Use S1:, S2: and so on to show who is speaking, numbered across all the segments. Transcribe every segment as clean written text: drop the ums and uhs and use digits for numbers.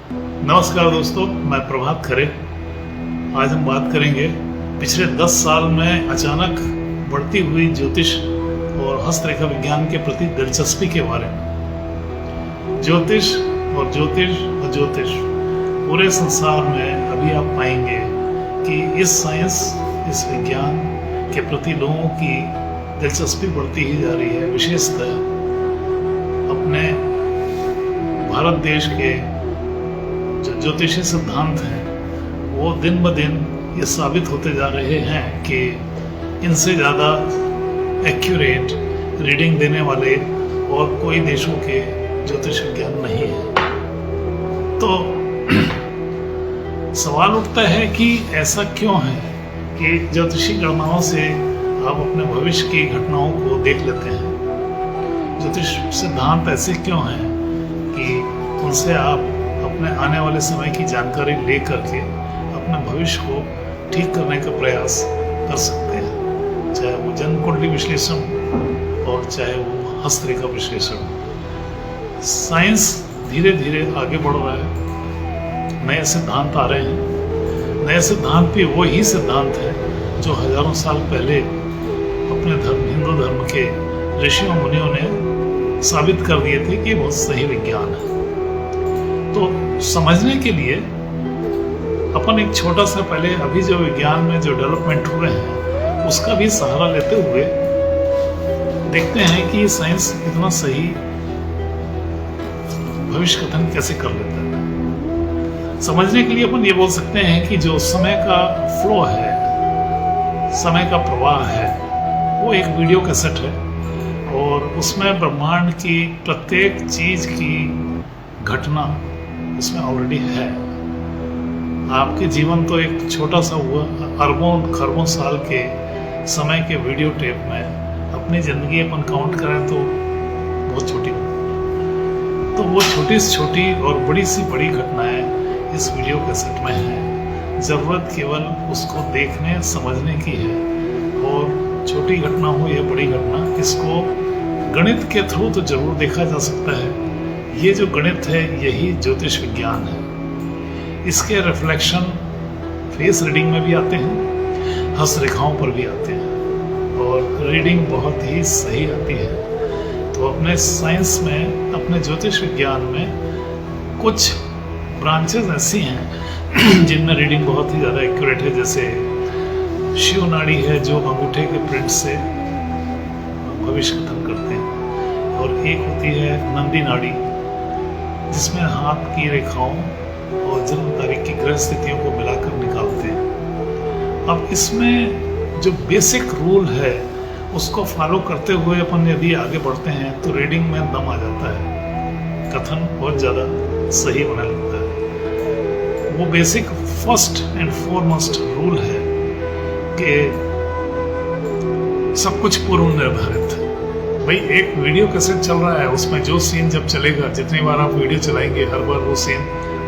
S1: नमस्कार दोस्तों, मैं प्रभात खरे। आज हम बात करेंगे पिछले 10 साल में अचानक बढ़ती हुई ज्योतिष और हस्तरेखा विज्ञान के प्रति दिलचस्पी के बारे में। ज्योतिष और ज्योतिष पूरे संसार में अभी आप पाएंगे कि इस साइंस, इस विज्ञान के प्रति लोगों की दिलचस्पी बढ़ती ही जा रही है। विशेषतः अपने भारत देश के जो ज्योतिषी सिद्धांत हैं वो दिन ब दिन ये साबित होते जा रहे हैं कि इनसे ज़्यादा एक्यूरेट रीडिंग देने वाले और कोई देशों के ज्योतिष विज्ञान नहीं है। तो सवाल उठता है कि ऐसा क्यों है कि ज्योतिषी गणनाओं से आप अपने भविष्य की घटनाओं को देख लेते हैं। ज्योतिष सिद्धांत ऐसे क्यों हैं कि उनसे आप अपने आने वाले समय की जानकारी ले करके अपने भविष्य को ठीक करने का प्रयास कर सकते हैं, चाहे वो जन्म कुंडली विश्लेषण और चाहे वो हस्तरेखा विश्लेषण। साइंस धीरे धीरे आगे बढ़ रहा है, नए सिद्धांत आ रहे हैं। नए सिद्धांत भी वही सिद्धांत है जो हजारों साल पहले अपने धर्म, हिंदू धर्म के ऋषियों मुनियों ने साबित कर दिए थे कि बहुत सही विज्ञान है। तो समझने के लिए अपन एक छोटा सा पहले अभी जो विज्ञान में जो डेवलपमेंट हुए हैं उसका भी सहारा लेते हुए देखते हैं कि साइंस इतना सही भविष्य कथन कैसे कर लेता है। समझने के लिए अपन ये बोल सकते हैं कि जो समय का फ्लो है, समय का प्रवाह है, वो एक वीडियो कैसेट है और उसमें ब्रह्मांड की प्रत्येक चीज की घटना उसमें ऑलरेडी है। आपके जीवन तो एक छोटा सा हुआ, अरबों खरबों साल के समय के वीडियो टेप में अपनी जिंदगी अपन काउंट करें तो बहुत छोटी हो। तो वो छोटी से छोटी और बड़ी सी बड़ी घटनाएं इस वीडियो कैसेट में है। जरूरत केवल उसको देखने समझने की है। और छोटी घटना हो या बड़ी घटना, इसको गणित के थ्रू तो जरूर देखा जा सकता है। ये जो गणित है यही ज्योतिष विज्ञान है। इसके रिफ्लेक्शन फेस रीडिंग में भी आते हैं, हस्तरेखाओं पर भी आते हैं और रीडिंग बहुत ही सही आती है। तो अपने साइंस में, अपने ज्योतिष विज्ञान में कुछ ब्रांचेस ऐसी हैं जिनमें रीडिंग बहुत ही ज़्यादा एक्यूरेट है। जैसे शिव नाड़ी है जो अंगूठे के प्रिंट से भविष्य कथन करते हैं, और एक होती है नंदी नाड़ी जिसमें हाथ की रेखाओं और जन्म तारीख की ग्रह स्थितियों को मिलाकर निकालते हैं। अब इसमें जो बेसिक रूल है उसको फॉलो करते हुए अपन यदि आगे बढ़ते हैं तो रीडिंग में दम आ जाता है, कथन बहुत ज़्यादा सही होने लगता है। वो basic first and foremost rule है कि सब कुछ पूर्व निर्धारित है। भाई एक वीडियो कैसेट चल रहा है, उसमें जो सीन जब चलेगा, जितनी बार आप वीडियो चलाएंगे हर बार वो सीन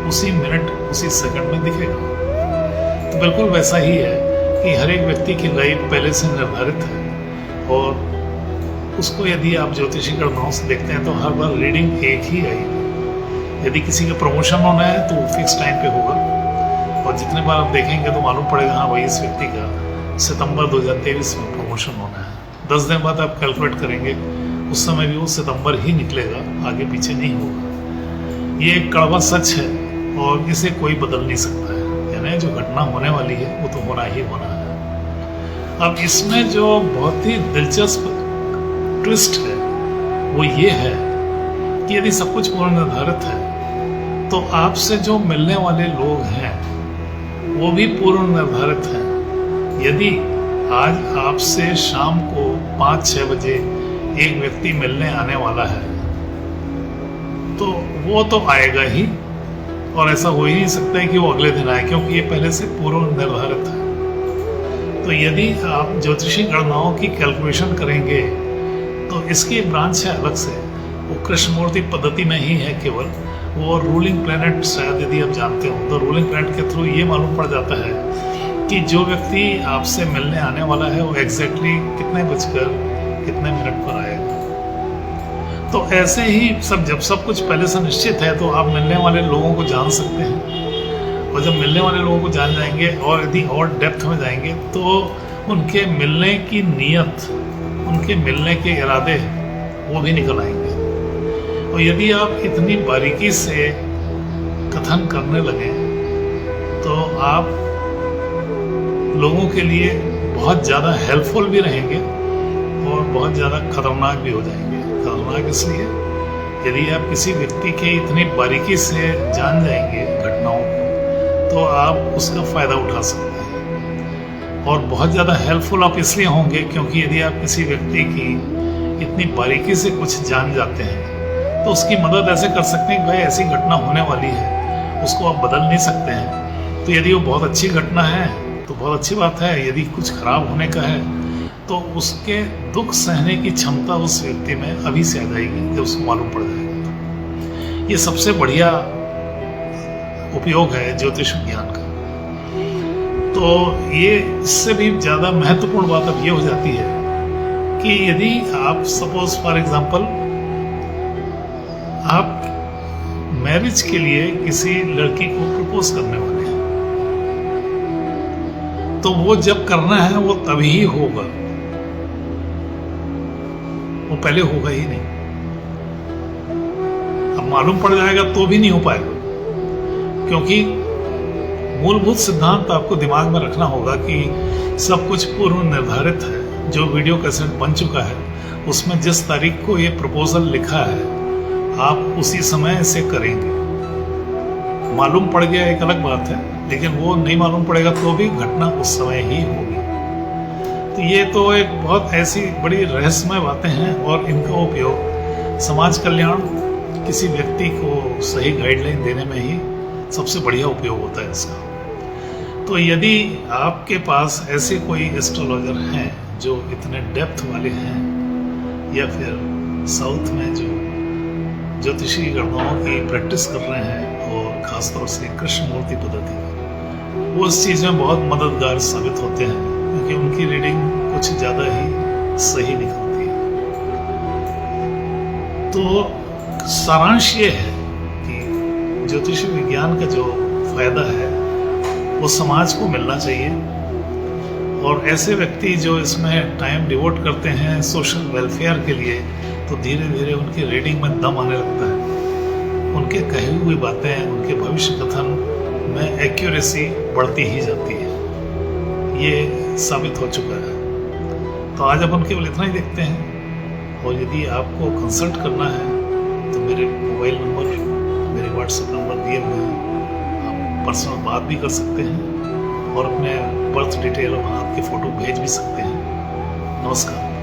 S1: उसी मिनट, उसी सेकंड में दिखेगा। तो बिल्कुल वैसा ही है कि हर एक व्यक्ति की लाइफ पहले से निर्धारित है और उसको यदि आप ज्योतिषी गणनाओं से देखते हैं तो हर बार रीडिंग एक ही आएगी। यदि किसी का प्रमोशन होना है तो वो फिक्स टाइम पे होगा और जितने बार आप देखेंगे तो मालूम पड़ेगा हाँ भाई इस व्यक्ति का सितंबर 2023 में प्रमोशन होना है। 10 दिन बाद आप कैलकुलेट करेंगे उस समय भी वो सितंबर ही निकलेगा, आगे पीछे नहीं होगा। ये एक कड़वा सच है और इसे कोई बदल नहीं सकता है। यानी जो घटना होने वाली है वो तो होना ही होना है। अब इसमें जो बहुत ही दिलचस्प ट्विस्ट है वो ये है कि यदि सब कुछ पूर्ण निर्धारित है तो आपसे जो मिलने वाले लोग हैं वो भी पूर्ण निर्धारित हैं। यदि आज आपसे शाम को 5-6 बजे एक व्यक्ति मिलने आने वाला है तो वो तो आएगा ही, और ऐसा हो ही नहीं सकता है कि वो अगले दिन आए, क्योंकि ये पहले से पूर्व निर्धारित है। तो यदि आप ज्योतिषी गणनाओं की कैलकुलेशन करेंगे तो इसकी ब्रांच है अलग से, वो कृष्णमूर्ति पद्धति में ही है केवल। वो रूलिंग प्लैनेट शायद यदि आप जानते हो तो रूलिंग प्लैनेट के थ्रू ये मालूम पड़ जाता है कि जो व्यक्ति आपसे मिलने आने वाला है वो एग्जैक्टली कितने बजकर कितने मिनट पर आएगा। तो ऐसे ही जब सब कुछ पहले से निश्चित है तो आप मिलने वाले लोगों को जान सकते हैं, और जब मिलने वाले लोगों को जान जाएंगे और यदि और डेप्थ में जाएंगे तो उनके मिलने की नीयत, उनके मिलने के इरादे वो भी निकल आएंगे। और यदि आप इतनी बारीकी से कथन करने लगे तो आप लोगों के लिए बहुत ज़्यादा हेल्पफुल भी रहेंगे और बहुत ज़्यादा खतरनाक भी हो जाएंगे। खतरनाक इसलिए, यदि आप किसी व्यक्ति के इतनी बारीकी से जान जाएंगे घटनाओं को तो आप उसका फ़ायदा उठा सकते हैं। और बहुत ज़्यादा हेल्पफुल आप इसलिए होंगे क्योंकि यदि आप किसी व्यक्ति की इतनी बारीकी से कुछ जान जाते हैं तो उसकी मदद ऐसे कर सकते हैं कि भाई ऐसी घटना होने वाली है, उसको आप बदल नहीं सकते हैं। तो यदि वो बहुत अच्छी घटना है तो बहुत अच्छी बात है, यदि कुछ खराब होने का है तो उसके दुख सहने की क्षमता उस व्यक्ति में अभी से आ जाएगी जब उसको मालूम पड़ जाएगा। ये सबसे बढ़िया उपयोग है ज्योतिष विज्ञान का। तो ये इससे भी ज़्यादा महत्वपूर्ण बात अब ये हो जाती है कि यदि आप सपोज फॉर एग्जांपल आप मैरिज के लिए किसी लड़की को प्रपोज करने वाले हैं, तो वो जब करना है वो तभी होगा, वो पहले होगा ही नहीं। अब मालूम पड़ जाएगा तो भी नहीं हो पाएगा, क्योंकि मूलभूत सिद्धांत आपको दिमाग में रखना होगा कि सब कुछ पूर्व निर्धारित है। जो वीडियो कैसेट बन चुका है उसमें जिस तारीख को ये प्रपोजल लिखा है आप उसी समय इसे करेंगे। मालूम पड़ गया एक अलग बात है, लेकिन वो नहीं मालूम पड़ेगा तो भी घटना उस समय ही होगी। तो ये तो एक बहुत ऐसी बड़ी रहस्यमय बातें हैं और इनका उपयोग समाज कल्याण, किसी व्यक्ति को सही गाइडलाइन देने में ही सबसे बढ़िया उपयोग होता है इसका। तो यदि आपके पास ऐसे कोई एस्ट्रोलॉजर हैं जो इतने डेप्थ वाले हैं, या फिर साउथ में जो ज्योतिषी गणनाओं की प्रैक्टिस कर रहे हैं और खासतौर से कृष्णमूर्ति पद्धति, वो इस चीज़ में बहुत मददगार साबित होते हैं क्योंकि उनकी रीडिंग कुछ ज़्यादा ही सही निकलती है। तो सारांश ये है कि ज्योतिष विज्ञान का जो फायदा है वो समाज को मिलना चाहिए, और ऐसे व्यक्ति जो इसमें टाइम डिवोट करते हैं सोशल वेलफेयर के लिए, तो धीरे धीरे उनकी रीडिंग में दम आने लगता है। उनके कही हुई बातें, उनके भविष्य कथन में एक्यूरेसी बढ़ती ही जाती है। ये साबित हो चुका है। तो आज अपन केवल इतना ही देखते हैं, और यदि आपको कंसल्ट करना है तो मेरे मोबाइल नंबर, मेरे व्हाट्सएप नंबर दिए हुए हैं, आप पर्सनल बात भी कर सकते हैं और अपने बर्थ डिटेल और आपकी फ़ोटो भेज भी सकते हैं। नमस्कार।